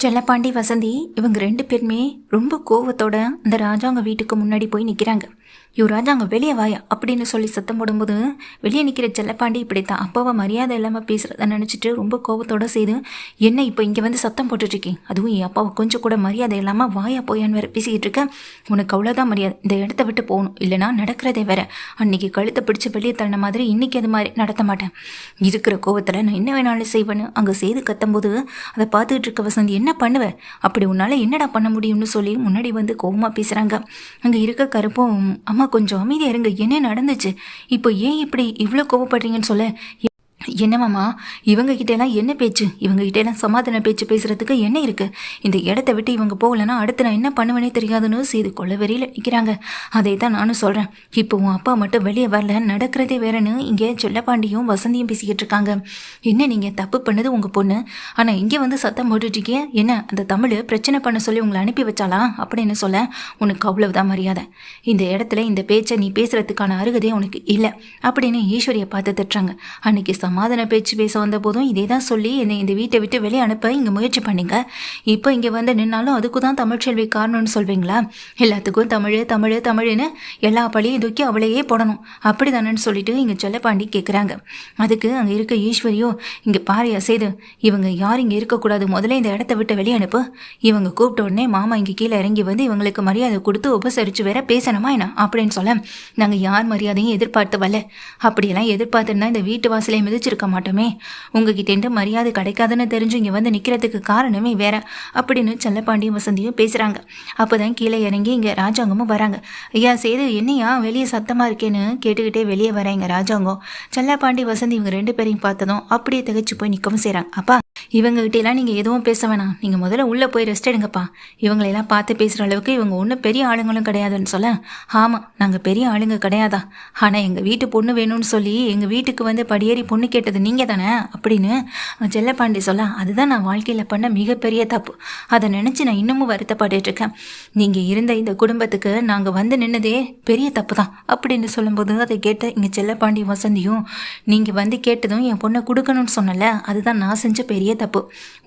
செல்லப்பாண்டி வசந்தி இவங்க 2 பேருமே ரொம்ப கோவத்தோட அந்த ராஜாங்க வீட்டுக்கு முன்னாடி போய் நிற்கிறாங்க. யோ ராஜாங்க வெளியே வாயா அப்படின்னு சொல்லி சத்தம் போடும்போது வெளியே நிற்கிற செல்லப்பாண்டி இப்படித்தான் அப்பாவை மரியாதை இல்லாமல் பேசுகிறத நினச்சிட்டு ரொம்ப கோவத்தோட செய்து, என்ன இப்போ இங்கே வந்து சத்தம் போட்டுட்ருக்கேன், அதுவும் என் அப்பாவை கொஞ்சம் கூட மரியாதை இல்லாமல் வாயா போயான்னு வேறு பேசிக்கிட்டு இருக்கேன். உனக்கு அவ்வளோதான் மரியாதை, இந்த இடத்த விட்டு போகணும், இல்லைனா நடக்கிறதே வேற. அன்னைக்கு கழுத்தை பிடிச்சி வெளியே தள்ளின மாதிரி இன்னைக்கு அது மாதிரி நடத்த மாட்டேன். இருக்கிற கோவத்தில் நான் என்ன வேணாலும் செய்வேன்னு அங்கே செய்து கத்தும்போது அதை பார்த்துக்கிட்டு இருக்க வசந்தி, என்ன பண்ணுவேன், அப்படி உன்னால் என்னடா பண்ண முடியும்னு சொல்லி முன்னாடி வந்து கோவமாக பேசுகிறாங்க. அங்கே இருக்க கருப்பும், அம்மா கொஞ்சம் அமைதியாக இருங்க, என்ன நடந்துச்சு, இப்போ ஏன் இப்படி இவ்வளோ கோவப்படுறீங்கன்னு சொல்ல, என்னமாம்மா இவங்க கிட்டேலாம் என்ன பேச்சு, இவங்க கிட்டேலாம் சமாதான பேச்சு பேசுகிறதுக்கு என்ன இருக்குது, இந்த இடத்த விட்டு இவங்க போகலன்னா அடுத்து நான் என்ன பண்ணுவேனே தெரியாதுன்னு செய்து கொள்ள வெறியில் நிற்கிறாங்க. அதை தான் நானும் சொல்கிறேன், இப்போ உன் அப்பா மட்டும் வெளியே வரல, நடக்கிறதே வேறன்னு இங்கே செல்லப்பாண்டியும் வசந்தியும் பேசிக்கிட்டு இருக்காங்க. என்ன நீங்கள் தப்பு பண்ணது உங்கள் பொண்ணு, ஆனால் இங்கே வந்து சத்தம் போட்டுட்ருக்கீங்க, என்ன அந்த தமிழ் பிரச்சனை பண்ண சொல்லி உங்களை அனுப்பி வச்சாலா அப்படின்னு சொல்ல, உனக்கு அவ்வளவுதான் மரியாதை, இந்த இடத்துல இந்த பேச்சை நீ பேசுகிறதுக்கான அருகதே உனக்கு இல்லை அப்படின்னு ஈஸ்வரியை பார்த்து திட்டுறாங்க. அன்னைக்கு சமாதான பேச்சு பேச வந்த போதும் இதே தான் சொல்லி என்னை இந்த வீட்டை விட்டு வெளியே அனுப்ப இங்கே முயற்சி பண்ணிங்க. இப்போ இங்கே வந்து நின்னாலும் அதுக்கு தான் தமிழ்ச்செல்வி காரணம்னு சொல்வீங்களா, எல்லாத்துக்கும் தமிழ் தமிழ் தமிழ்னு எல்லா பழியும் தூக்கி அவளையே போடணும் அப்படி தானேன்னு சொல்லிட்டு இங்கே செல்லப்பாண்டி கேட்குறாங்க. அதுக்கு அங்கே இருக்க ஈஸ்வரியோ, இங்கே பாரியா செய்து இவங்க யாரும் இங்கே இருக்கக்கூடாது, முதல்ல இந்த இடத்த விட்டு வெளியே அனுப்பு, இவங்க கூப்பிட்ட உடனே மாமா இங்கே கீழே இறங்கி வந்து இவங்களுக்கு மரியாதை கொடுத்து உபசரித்து வேற பேசணுமா என்ன அப்படின்னு சொல்ல, நாங்கள் யார் மரியாதையும் எதிர்பார்த்து வரல, அப்படியெல்லாம் எதிர்பார்த்துன்னா இந்த வீட்டு வாசலையும் மிதிச்சிருக்க மாட்டோமே, உங்ககிட்டேருந்து மரியாதை கிடைக்காதுன்னு தெரிஞ்சு இங்கே வந்து நிற்கிறதுக்கு காரணமே வேற அப்படின்னு செல்லப்பாண்டியும் வசந்தியும் பேசுகிறாங்க. அப்போ தான் கீழே இறங்கி இங்கே ராஜாங்கமும் வராங்க. ஐயா சேது என்னையா வெளியே சத்தமாக இருக்கேன்னு கேட்டுக்கிட்டே வெளியே வராங்க ராஜாங்கம். செல்லப்பாண்டி வசந்தி இவங்க 2 பேரையும் பார்த்ததும் அப்படியே திகச்சு போய் நிற்கவும் செய்கிறாங்க. அப்பா இவங்ககிட்டலாம் நீங்கள் எதுவும் பேச வேணாம், நீங்கள் முதல்ல உள்ளே போய் ரெஸ்ட் எடுங்கப்பா, இவங்களெல்லாம் பார்த்து பேசுகிற அளவுக்கு இவங்க ஒன்றும் பெரிய ஆளுங்களும் கிடையாதுன்னு சொல்ல, ஆமாம் நாங்கள் பெரிய ஆளுங்க கிடையாதா, ஆனால் எங்கள் வீட்டு பொண்ணு வேணும்னு சொல்லி எங்கள் வீட்டுக்கு வந்து படியேறி பொண்ணு கேட்டது நீங்கள் தானே அப்படின்னு செல்லப்பாண்டி சொல்ல, அதுதான் நான் வாழ்க்கையில் பண்ண மிகப்பெரிய தப்பு, அதை நினச்சி நான் இன்னமும் வருத்தப்பட்டுருக்கேன், நீங்கள் இருந்த இந்த குடும்பத்துக்கு நாங்கள் வந்து நின்னதே பெரிய தப்பு தான் அப்படின்னு சொல்லும்போது அதை கேட்ட இங்கே செல்லப்பாண்டி வசந்தியும், நீங்கள் வந்து கேட்டதும் என் பொண்ணை கொடுக்கணும்னு சொன்னல, அதுதான் நான் செஞ்ச பெரிய தப்பு,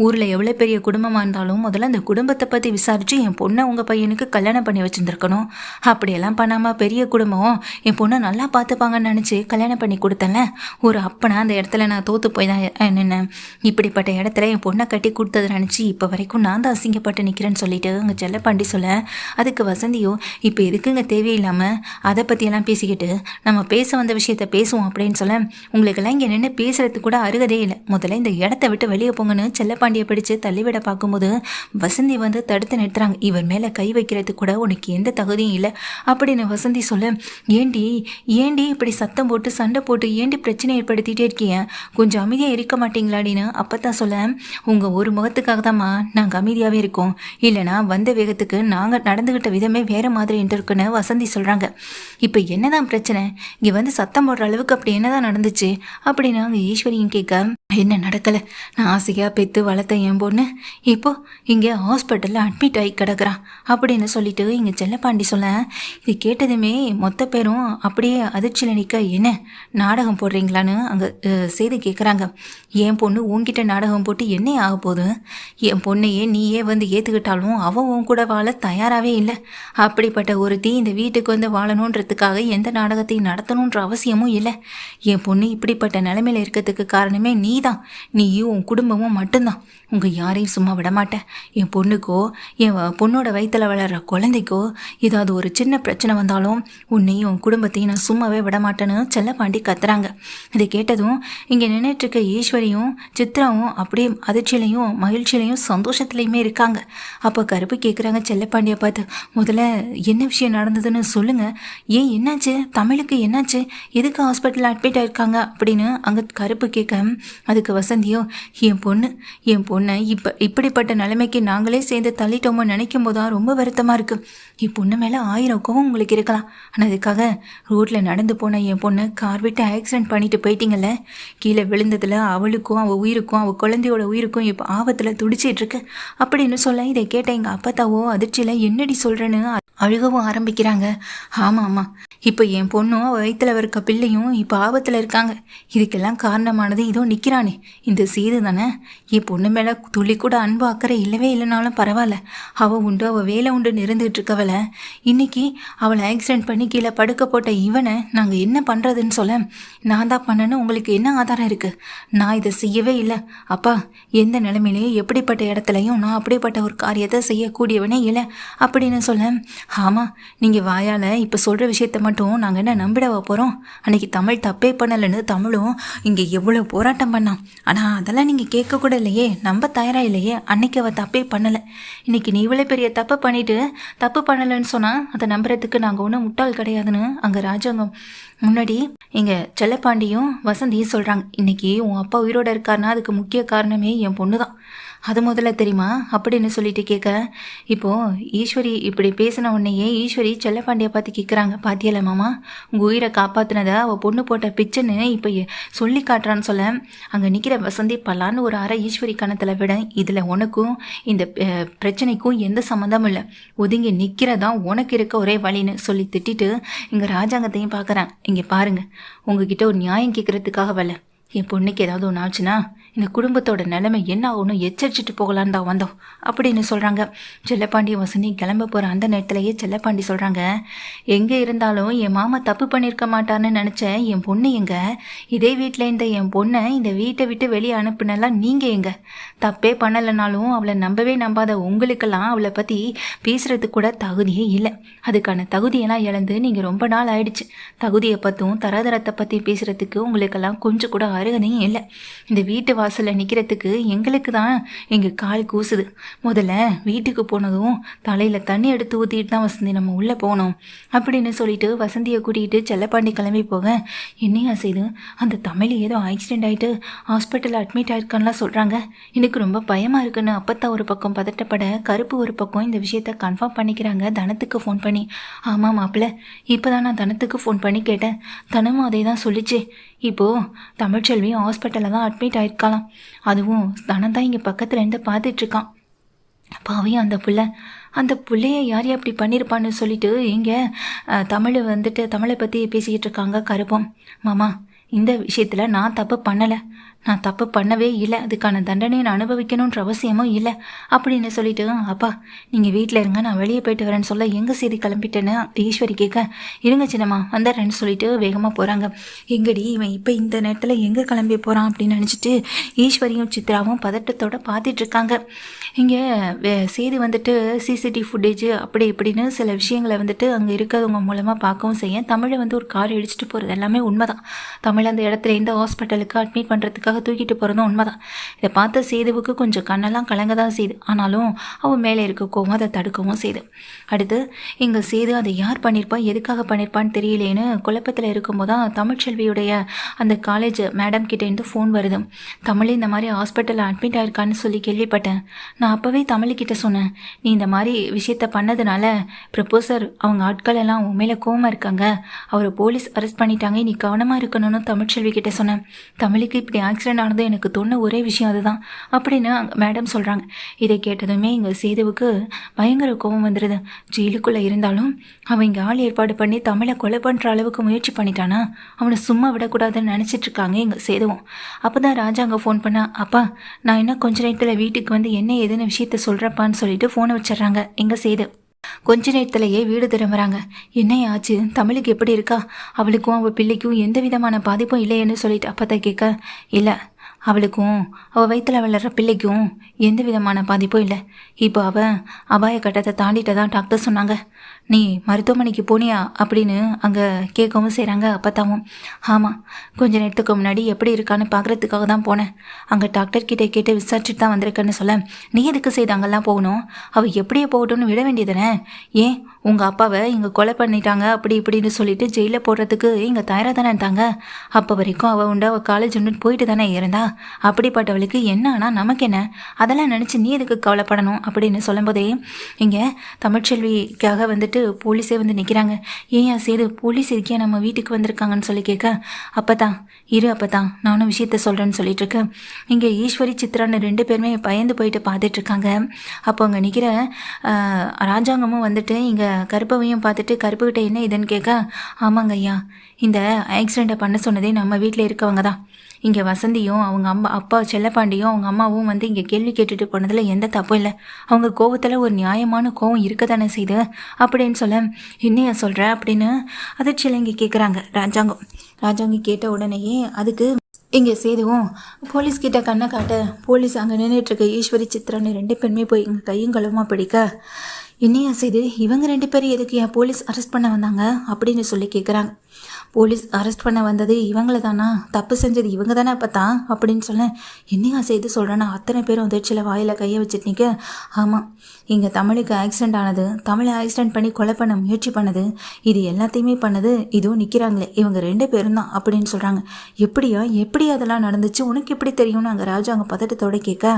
ஊரில் எவ்வளோ பெரிய குடும்பமாக இருந்தாலும் முதல்ல அந்த குடும்பத்தை பற்றி விசாரித்து என் பொண்ணை உங்கள் பையனுக்கு கல்யாணம் பண்ணி வச்சுருந்துருக்கணும், அப்படியெல்லாம் பண்ணாமல் பெரிய குடும்பம் என் பொண்ணை நல்லா பார்த்துப்பாங்கன்னு நினச்சி கல்யாணம் பண்ணி கொடுத்தேன்ல, ஒரு அப்பனா அந்த இடத்துல நான் தோற்று போய் தான் நின்னேன், இப்படிப்பட்ட இடத்துல என் பொண்ணை கட்டி கொடுத்ததை நினச்சி இப்போ வரைக்கும் நான் தான் அசிங்கப்பட்டு நிற்கிறேன்னு சொல்லிட்டு அங்கே செல்லப்பாண்டி சொல்ல, அதுக்கு வசந்தியோ, இப்போ எதுக்குங்க தேவையில்லாமல் அதை பற்றியெல்லாம் பேசிக்கிட்டு நம்ம பேச வந்த விஷயத்த பேசுவோம் அப்படின்னு சொல்ல, உங்களுக்கெல்லாம் இங்கே நின்று பேசுறதுக்கு கூட அருகதே இல்லை, முதல்ல இந்த இடத்த விட்டு வெளியே போங்கன்னு செல்லப்பாண்டியை பிடிச்சு தள்ளிவிட பார்க்கும்போது வசந்தி வந்து தடுத்து நிறுத்துறாங்க. இவர் மேலே கை வைக்கிறதுக்கு கூட உனக்கு எந்த தகுதியும் இல்லை அப்படின்னு வசந்தி சொல்ல, ஏண்டி இப்படி சத்தம் போட்டு சண்டை போட்டு ஏண்டி பிரச்சனை ஏற்படுத்திகிட்டே இருக்கீங்க, கொஞ்சம் அமைதியாக இருக்க மாட்டீங்களாடின்னு அப்பத்தான் சொல்ல, உங்கள் ஒரு முகத்துக்காக தான்மா நாங்கள் அமைதியாகவே இருக்கோம், இல்லைனா வந்த வேகத்துக்கு நாங்கள் நடந்துக்கிட்ட விதமே வேறு மாதிரி இருக்குன்னு வசந்தி சொல்கிறாங்க. இப்போ என்னதான் பிரச்சனை, இங்கே வந்து சத்தம் போடுற அளவுக்கு அப்படி என்னதான் நடந்துச்சு அப்படின்னு அங்கே ஈஸ்வரியும் கேட்க, என்ன நடக்கலை, நான் ஆசையாக பெற்று வளர்த்த என் பொண்ணு இப்போ இங்கே ஹாஸ்பிட்டலில் அட்மிட் ஆகி கிடக்குறான் அப்படின்னு சொல்லிட்டு இங்கே செல்லப்பாண்டி சொல்ல, இது கேட்டதுமே மொத்த பேரும் அப்படியே அதிர்ச்சியில் நிற்க, என்ன நாடகம் போடுறீங்களான்னு அங்கே செய்து கேட்குறாங்க. என் பொண்ணு உன்கிட்ட நாடகம் போட்டு என்ன ஆக போகுது, என் பொண்ணையே நீயே வந்து ஏற்றுக்கிட்டாலும் அவன் உன் கூட வாழ தயாராகவே இல்லை, அப்படிப்பட்ட ஒரு தீ இந்த வீட்டுக்கு வந்து வாழணுன்றதுக்காக எந்த நாடகத்தையும் நடத்தணுன்ற அவசியமும் இல்லை, என் பொண்ணு இப்படிப்பட்ட நிலைமையில் இருக்கிறதுக்கு காரணமே நீ தான், நீயும் உன் குடும்பமும் மட்டும்தான், உங்கள் யாரையும் சும்மா விடமாட்டேன், என் பொண்ணுக்கோ என் பொண்ணோட வயிற்றில் வளர்கிற குழந்தைக்கோ ஏதாவது ஒரு சின்ன பிரச்சனை வந்தாலும் உன்னையும் உன் குடும்பத்தையும் நான் சும்மாவே விடமாட்டேன்னு செல்லப்பாண்டி கத்துறாங்க. இதை கேட்டதும் இங்கே நின்றுட்டுருக்க ஈஸ்வரியும் சித்ராவும் அப்படியே அதிர்ச்சியிலையும் மகிழ்ச்சியிலையும் சந்தோஷத்துலையுமே இருக்காங்க. அப்போ கருப்பு கேட்குறாங்க செல்லப்பாண்டியை பார்த்து, முதல்ல என்ன விஷயம் நடந்ததுன்னு சொல்லுங்கள், ஏன் என்னாச்சு, தமிழுக்கு என்னாச்சு, எதுக்கு ஹாஸ்பிட்டலில் அட்மிட் ஆகிருக்காங்க அப்படின்னு அங்கே கருப்பு கேட்க, அதுக்கு வசந்தியோ, என் பொண்ணை இப்படிப்பட்ட நிலைமைக்கு நாங்களே சேர்ந்து தள்ளிட்டோமோ நினைக்கும் போதுதான் ரொம்ப வருத்தமாக இருக்குது, என் பொண்ணு மேலே 1000 கோவம் உங்களுக்கு இருக்கலாம், ஆனால் அதுக்காக ரோட்டில் நடந்து போன என் பொண்ணை கார் விட்டு ஆக்சிடென்ட் பண்ணிட்டு போயிட்டீங்கல்ல, கீழே விழுந்ததில் அவளுக்கும் அவள் உயிருக்கும் அவள் குழந்தையோட உயிருக்கும் இப்போ ஆபத்தில் துடிச்சிட்ருக்கு அப்படின்னு சொல்ல, இதை கேட்ட எங்கள் அப்பத்தாவோ அதிர்ச்சியில் என்னடி சொல்கிறேன்னு அழுகவும் ஆரம்பிக்கிறாங்க. ஆமாம் ஆமாம், இப்போ என் பொண்ணும் வயிற்றுல இருக்க பிள்ளையும் இப்போ ஆபத்தில் இருக்காங்க. இதுக்கெல்லாம் காரணமானது இதோ நிற்கிறானே இந்த சேது தானே. என் பொண்ணு மேலே துளி கூட அன்பு அக்கறை இல்லவே இல்லைனாலும் பரவாயில்ல, அவள் உண்டு அவள் வேலை உண்டு இருந்துகிட்டு இருக்கவளை இன்னைக்கு அவளை ஆக்சிடென்ட் பண்ணி கீழே படுக்க போட்ட இவனை நாங்கள் என்ன பண்ணுறதுன்னு சொல்ல, நான் தான் பண்ணேன்னு உங்களுக்கு என்ன ஆதாரம் இருக்குது? நான் இதை செய்யவே இல்லை அப்பா. எந்த நிலைமையிலையும் எப்படிப்பட்ட இடத்துலையும் நான் அப்படிப்பட்ட ஒரு காரியத்தை செய்யக்கூடியவனே இல்லை அப்படின்னு சொல்ல, ஆமாம், நீங்கள் வாயால் இப்போ சொல்கிற விஷயத்த மட்டும் நாங்கள் என்ன நம்பிடவா போகிறோம்? அன்றைக்கி தமிழ் தப்பே பண்ணலைன்னு தமிழும் இங்கே எவ்வளோ போராட்டம் பண்ணான். ஆனால் அதெல்லாம் நீங்கள் கேட்கக்கூட இல்லையே, நம்ப தயாராக இல்லையே. அன்றைக்கி அவள் தப்பே பண்ணலை. இன்றைக்கி நீ இவ்வளோ பெரிய தப்பு பண்ணிவிட்டு தப்பு பண்ணலைன்னு சொன்னால் அதை நம்புறதுக்கு நாங்கள் ஒன்றும் முட்டாள் கிடையாதுன்னு அங்கே ராஜாங்கம் முன்னாடி எங்கள் செல்லப்பாண்டியும் வசந்தியும் சொல்கிறாங்க. இன்றைக்கி உன் அப்பா உயிரோடு இருக்காருன்னா அதுக்கு முக்கிய காரணமே என் பொண்ணு தான். அது முதல்ல தெரியுமா அப்படின்னு சொல்லிட்டு கேட்க, இப்போது ஈஸ்வரி இப்படி பேசின உடனேயே ஈஸ்வரி செல்லப்பாண்டியை பார்த்து கேட்குறாங்க, பாத்தியல மாமா, உங்கள் உயிரை காப்பாற்றினதை அவள் பொண்ணு போட்ட பிச்சைன்னு இப்போ சொல்லி காட்டுறான்னு சொல்ல, அங்கே நிற்கிற வசந்தி பல்லான்னு ஒரு அரை ஈஸ்வரி கணத்தில் விட, இதில் உனக்கும் இந்த பிரச்சனைக்கும் எந்த சம்மந்தமும் இல்லை, ஒதுங்கி நிற்கிறதான் உனக்கு இருக்க ஒரே வழின்னு சொல்லி திட்டிட்டு இங்கே ராஜாங்கத்தையும் பார்க்குறேன். இங்கே பாருங்கள், உங்ககிட்ட ஒரு நியாயம் கேட்குறதுக்காக வரல. என் பொண்ணுக்கு ஏதாவது ஒன்று ஆச்சுன்னா இந்த குடும்பத்தோட நிலைமை என்ன ஆகணும் எச்சரிச்சுட்டு போகலான்னு தான் வந்தோம் அப்படின்னு சொல்கிறாங்க. செல்லப்பாண்டி வசந்தி கிளம்ப போகிற அந்த நேரத்திலேயே செல்லப்பாண்டி சொல்கிறாங்க, எங்கே இருந்தாலும் என் மாமா தப்பு பண்ணியிருக்க மாட்டான்னு நினச்சேன். என் பொண்ணு எங்கே? இதே வீட்டில் இருந்த என் பொண்ணை இந்த வீட்டை விட்டு வெளியே அனுப்புனெல்லாம் நீங்கள் எங்கே? தப்பே பண்ணலைனாலும் அவளை நம்பவே நம்பாத உங்களுக்கெல்லாம் அவளை பற்றி பேசுகிறதுக்கு கூட தகுதியே இல்லை. அதுக்கான தகுதியெல்லாம் இழந்து நீங்கள் ரொம்ப நாள் ஆயிடுச்சு. தகுதியை பற்றும் தராதரத்தை பற்றி பேசுகிறதுக்கு உங்களுக்கெல்லாம் கொஞ்சம் கூட அருகதையும் இல்லை. இந்த வீட்டு வாசலில் நிற்கிறதுக்கு எங்களுக்கு தான் எங்கள் கால் கூசுது. முதல்ல வீட்டுக்கு போனதும் தலையில் தண்ணி எடுத்து ஊற்றிட்டு தான் வசந்தி நம்ம உள்ளே போனோம் அப்படின்னு சொல்லிட்டு வசந்தியை கூட்டிகிட்டு செல்லப்பாண்டி கிளம்பி போக, என்னையா செய்து அந்த தமிழ் ஏதோ ஆக்சிடென்ட் ஆகிட்டு ஹாஸ்பிட்டலில் அட்மிட் ஆயிருக்கான்லாம் சொல்கிறாங்க. எனக்கு ரொம்ப பயமாக இருக்குன்னு அப்பத்தான் ஒரு பக்கம் பதட்டப்பட, கருப்பு ஒரு பக்கம் இந்த விஷயத்த கன்ஃபார்ம் பண்ணிக்கிறாங்க தனத்துக்கு ஃபோன் பண்ணி. ஆமாம் மாப்பிள்ள, இப்போ தான் நான் தனத்துக்கு ஃபோன் பண்ணி கேட்டேன். தனமும் அதே தான் சொல்லிச்சு. இப்போது தமிழ்ச்செல்வி ஹாஸ்பிட்டலில் தான் அட்மிட் ஆயிருக்கலாம். அதுவும் தனம் தான் இங்கே பக்கத்தில் இருந்து பார்த்துட்ருக்கான். பாவையும் அந்த பிள்ளைய யார் அப்படி பண்ணியிருப்பான்னு சொல்லிட்டு இங்கே தமிழை பற்றி பேசிக்கிட்டு இருக்காங்க கருப்பம். மாமா, இந்த விஷயத்தில் நான் தப்பு பண்ணலை, நான் தப்பு பண்ணவே இல்லை, அதுக்கான தண்டனையை நான் அனுபவிக்கணுன்ற அவசியமும் இல்லை அப்படின்னு சொல்லிட்டு, அப்பா நீங்கள் வீட்டில் இருங்க, நான் வெளியே போயிட்டு வரேன்னு சொல்ல, எங்கே செய்தி கிளம்பிட்டேன்னு ஈஸ்வரி கேட்க, இருங்க சின்னம்மா வந்துடுறேன்னு சொல்லிட்டு வேகமாக போகிறாங்க. எங்கடி இவன் இப்போ இந்த நேரத்தில் எங்கே கிளம்பி போகிறான் அப்படின்னு நினச்சிட்டு ஈஸ்வரியும் சித்ராவும் பதட்டத்தோடு பார்த்துட்ருக்காங்க. இங்கே செய்தி சிசிடிவி ஃபுட்டேஜ் அப்படி இப்படின்னு சில விஷயங்களை அங்கே இருக்கிறவங்க மூலமாக பார்க்கவும் செய்ய, தமிழை ஒரு கார் இடிச்சிட்டு போகிறது எல்லாமே உண்மைதான். தமிழ் அந்த இடத்துல இந்த ஹாஸ்பிட்டலுக்கு அட்மிட் பண்ணுறதுக்காக தூக்கிட்டு போகிறதும் உண்மைதான். இதை பார்த்த சேதுவுக்கு கொஞ்சம் கண்ணெல்லாம் கலங்க தான் செய்யுது. ஆனாலும் அவன் மேலே இருக்க கோவம் அதை தடுக்கவும் செய்யுது. அடுத்து இங்கே சேது அதை யார் பண்ணியிருப்பா எதுக்காக பண்ணியிருப்பான்னு தெரியலேன்னு குழப்பத்தில் இருக்கும்போது தான் தமிழ்ச்செல்வியுடைய அந்த காலேஜ் மேடம் கிட்டேருந்து ஃபோன் வருது. தமிழ் இந்த மாதிரி ஹாஸ்பிட்டலில் அட்மிட் ஆயிருக்கான்னு சொல்லி கேள்விப்பட்டேன். நான் அப்போவே தமிழ்கிட்ட சொன்னேன், நீ இந்த மாதிரி விஷயத்த பண்ணதுனால ப்ரொபோசர் அவங்க ஆட்கள் எல்லாம் உன் மேலே கோவமாக இருக்காங்க, அவரை போலீஸ் அரெஸ்ட் பண்ணிட்டாங்க, நீ கவனமாக இருக்கணும்னு தமிழ்ச்செல்வி கிட்ட சொன்னேன். தமிழுக்கு இப்படி ஆக்சிடென்ட் ஆனது எனக்கு தோண ஒரே விஷயம் அதுதான் அப்படின்னு மேடம் சொல்கிறாங்க. இதை கேட்டதுமே இங்கே சேதுவுக்கு பயங்கர கோபம் வந்துடுது. ஜெயிலுக்குள்ளே இருந்தாலும் அவன் இங்கே ஆள் ஏற்பாடு பண்ணி தமிழை கொலை பண்ணுற அளவுக்கு முயற்சி பண்ணிட்டானா, அவனை சும்மா விடக்கூடாதுன்னு நினச்சிட்டு இருக்காங்க இங்கே சேதுவும். அப்போ தான் ராஜா அங்கே ஃபோன் பண்ணா, அப்பா நான் இன்னும் கொஞ்ச நேரத்தில் வீட்டுக்கு வந்து என்ன ஏதுன்னு விஷயத்த சொல்கிறப்பான்னு சொல்லிட்டு ஃபோனை வச்சிட்றாங்க எங்கள் சேது. கொஞ்ச நேரத்திலேயே வீடு திரும்புகிறாங்க. என்ன ஆச்சு, தமிழுக்கு எப்படி இருக்கா, அவளுக்கும் அவள் பிள்ளைக்கும் எந்த விதமான பாதிப்பும் இல்லைன்னு சொல்லிட்டு அப்பதான் கேட்க, இல்லை அவளுக்கும் அவள் வயிற்றில் வளர்கிற பிள்ளைக்கும் எந்த விதமான பாதிப்பும் இல்லை. இப்போ அவள் அபாய கட்டத்தை தாண்டிட்டதான் டாக்டர் சொன்னாங்க. நீ மருத்துவமனைக்கு போனியா அப்படின்னு அங்கே கேட்கவும் செய்கிறாங்க அப்பத்தாவும். ஆமாம், கொஞ்ச நேரத்துக்கு முன்னாடி எப்படி இருக்கான்னு பார்க்குறதுக்காக தான் போனேன். அங்கே டாக்டர்கிட்ட கேட்டு விசாரிச்சுட்டு தான் வந்திருக்கேன்னு சொல்ல, நீ எதுக்கு செய்து அங்கெல்லாம் போகணும், அவள் எப்படியே போகட்டும்னு விட வேண்டியதுனே. ஏன் உங்கள் அப்பாவை இங்கே கொலை பண்ணிட்டாங்க அப்படி இப்படின்னு சொல்லிட்டு ஜெயிலில் போடுறதுக்கு இங்கே தயாராக தானே இருந்தாங்க. அப்போ வரைக்கும் அவள் உண்டு அவள் காலேஜ் உண்டு போயிட்டு தானே இருந்தா. அப்படிப்பட்டவளுக்கு என்ன ஆனால் நமக்கு என்ன, அதெல்லாம் நினச்சி நீ எதுக்கு கவலைப்படணும் அப்படின்னு சொல்லும்போதே இங்கே தமிழ்ச்செல்விக்காக வந்துட்டு போலீஸே வந்து நிற்கிறாங்க. ஏன் சேது போலீஸ் இருக்கே நம்ம வீட்டுக்கு வந்திருக்காங்கன்னு சொல்லி கேட்க, அப்பதான் நானும் விஷயத்த சொல்கிறேன்னு சொல்லிட்டு இருக்கேன். இங்கே ஈஸ்வரி சித்ரான்னு 2 பேருமே பயந்து போயிட்டு பார்த்துட்டு இருக்காங்க. அப்போ அங்கே நிற்கிற ராஜாங்கமும் வந்துட்டு இங்கே கருப்பவையும் பார்த்துட்டு கருப்புக்கிட்ட என்ன இதுன்னு கேட்க, ஆமாங்க ஐயா, இந்த ஆக்சிடெண்ட்டை பண்ண சொன்னதே நம்ம வீட்டில் இருக்கவங்க தான். இங்கே வசந்தியும் அவங்க அப்பா செல்லப்பாண்டியும் அவங்க அம்மாவும் வந்து இங்கே கேள்வி கேட்டுட்டு போனதில் எந்த தப்பும் இல்லை. அவங்க கோவத்தில் ஒரு நியாயமான கோவம் இருக்க தானே செய்து அப்படின்னு சொல்ல, என்னையா சொல்கிற அப்படின்னு அதிர்ச்சியில் இங்கே கேட்குறாங்க ராஜாங்க கேட்ட உடனேயே அதுக்கு இங்கே சேதுவும் போலீஸ்கிட்ட கண்ணை காட்ட, போலீஸ் அங்கே நின்றுட்டுருக்க ஈஸ்வரி சித்ரான்னு 2 பேருமே போய் இங்கே கையும் களவுமா பிடிக்க, என்னையா செய்து இவங்க 2 பேரும் எதுக்கு ஏன் போலீஸ் அரெஸ்ட் பண்ண வந்தாங்க அப்படின்னு சொல்லி கேட்குறாங்க. போலீஸ் அரெஸ்ட் பண்ண வந்தது இவங்கள தானா, தப்பு செஞ்சது இவங்க தானே அப்பத்தான் அப்படின்னு சொல்ல, என்னையா செய்து சொல்கிறேன்னா அத்தனை பேரும் அதிர்ச்சியில் வாயில் கையை வச்சுட்டு நிற்க, ஆமாம் இங்கே தமிழுக்கு ஆக்சிடெண்ட் ஆனது, தமிழை ஆக்சிடெண்ட் பண்ணி கொலை பண்ண முயற்சி பண்ணது, இது எல்லாத்தையுமே பண்ணது இதுவும் நிற்கிறாங்களே இவங்க 2 பேரும் தான் அப்படின்னு சொல்கிறாங்க. எப்படி அதெல்லாம் நடந்துச்சு, உனக்கு எப்படி தெரியும்னு அங்கே ராஜாங்க பதட்டத்தோடு கேட்க,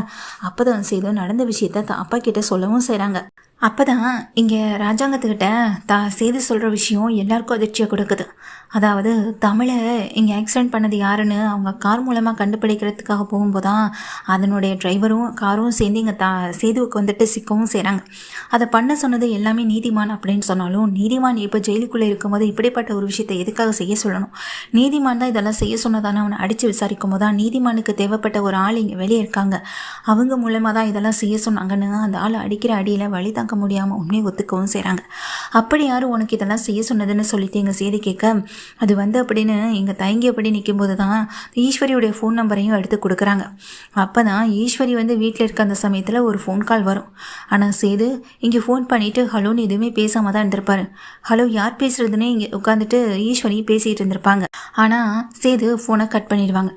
அப்போ தான் செய்து நடந்த விஷயத்த அப்பா கிட்ட சொல்லவும் செய்கிறாங்க. அப்போ தான் இங்கே ராஜாங்கத்துக்கிட்ட சேது சொல்கிற விஷயம் எல்லாருக்கும் அதிர்ச்சியை கொடுக்குது. அதாவது தமிழை இங்கே ஆக்சிடெண்ட் பண்ணது யாருன்னு அவங்க கார் மூலமாக கண்டுபிடிக்கிறதுக்காக போகும்போதான் அதனுடைய டிரைவரும் காரும் சேர்ந்து இங்கே சேதுவுக்கு வந்துட்டு சிக்கவும் செய்கிறாங்க. அதை பண்ண சொன்னது எல்லாமே நீதிமான் அப்படின்னு சொன்னாலும், நீதிமான் இப்போ ஜெயிலுக்குள்ளே இருக்கும்போது இப்படிப்பட்ட ஒரு விஷயத்தை எதுக்காக செய்ய சொல்லணும்? நீதிமான் தான் இதெல்லாம் செய்ய சொன்னதானே அவனை அடித்து விசாரிக்கும் போது தான் நீதிமானுக்கு தேவைப்பட்ட ஒரு ஆள் இங்கே வெளியே இருக்காங்க, அவங்க மூலமாக தான் இதெல்லாம் செய்ய சொன்னாங்கன்னு அந்த ஆள் அடிக்கிற அடியில் வழி தாங்க முடியாமல் உண்மையை ஒத்துக்கவும் செய்கிறாங்க. அப்படி யாரும் உனக்கு இதெல்லாம் செய்ய சொன்னதுன்னு சொல்லிட்டு எங்கள் செய்தி கேட்க, அது வந்து அப்படின்னு இங்கே தயங்கியபடி நிற்கும்போது தான் ஈஸ்வரியுடைய ஃபோன் நம்பரையும் எடுத்து கொடுக்குறாங்க. அப்போ தான் ஈஸ்வரி வந்து வீட்டில் இருக்க அந்த சமயத்தில் ஒரு ஃபோன் கால் வரும். ஆனால் சேது இங்கே ஃபோன் பண்ணிவிட்டு ஹலோன்னு எதுவுமே பேசாமல் தான் இருந்திருப்பாரு. ஹலோ யார் பேசுகிறதுன்னு இங்கே உட்காந்துட்டு ஈஸ்வரி பேசிகிட்டு இருந்திருப்பாங்க. ஆனால் சேது ஃபோனை கட் பண்ணிடுவாங்க.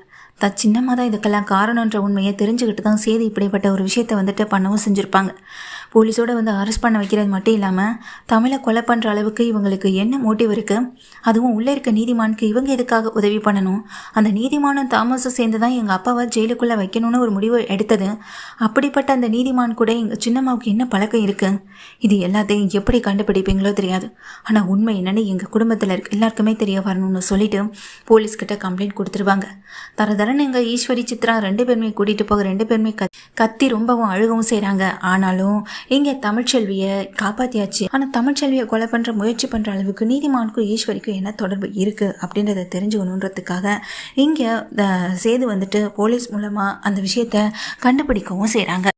சின்னமாக தான் இதுக்கெல்லாம் காரணன்ற உண்மையை தெரிஞ்சுக்கிட்டு தான் சேது இப்படிப்பட்ட ஒரு விஷயத்தை வந்துட்டு பண்ணவும் செஞ்சுருப்பாங்க. போலீஸோடு வந்து அரெஸ்ட் பண்ண வைக்கிறது மட்டும் இல்லாமல் தமிழை கொலை பண்ணுற அளவுக்கு இவங்களுக்கு என்ன மோட்டிவ் இருக்குது? அதுவும் உள்ளே இருக்க நீதிமானுக்கு இவங்க எதுக்காக உதவி பண்ணணும்? அந்த நீதிமானும் தாமஸும் சேர்ந்து தான் எங்கள் அப்பாவை ஜெயிலுக்குள்ளே வைக்கணும்னு ஒரு முடிவு எடுத்தது. அப்படிப்பட்ட அந்த நீதிமான் கூட எங்கள் சின்னம்மாவுக்கு என்ன பழக்கம் இருக்குது? இது எல்லாத்தையும் எப்படி கண்டுபிடிப்பீங்களோ தெரியாது. ஆனால் உண்மை என்னென்னு எங்கள் குடும்பத்தில் இருக்க எல்லாருக்குமே தெரிய வரணும்னு சொல்லிட்டு போலீஸ்கிட்ட கம்ப்ளைண்ட் கொடுத்துருவாங்க. தரதரன்னு எங்கள் ஈஸ்வரி சித்ரா 2 பேருமே கூட்டிகிட்டு போக 2 பேருமே கத்தி ரொம்பவும் அழுகவும் செய்கிறாங்க. ஆனாலும் இங்கே தமிழ்ச்செல்வியை காப்பாற்றியாச்சு. ஆனால் தமிழ்ச்செல்வியை கொலை பண்ணுற முயற்சி பண்ணுற அளவுக்கு நீதிமானுக்கும் ஈஸ்வரிக்கும் என்ன தொடர்பு இருக்குது அப்படின்றத தெரிஞ்சுக்கணுன்றதுக்காக இங்கே சேது வந்துட்டு போலீஸ் மூலமாக அந்த விஷயத்தை கண்டுபிடிக்கவும் செய்கிறாங்க.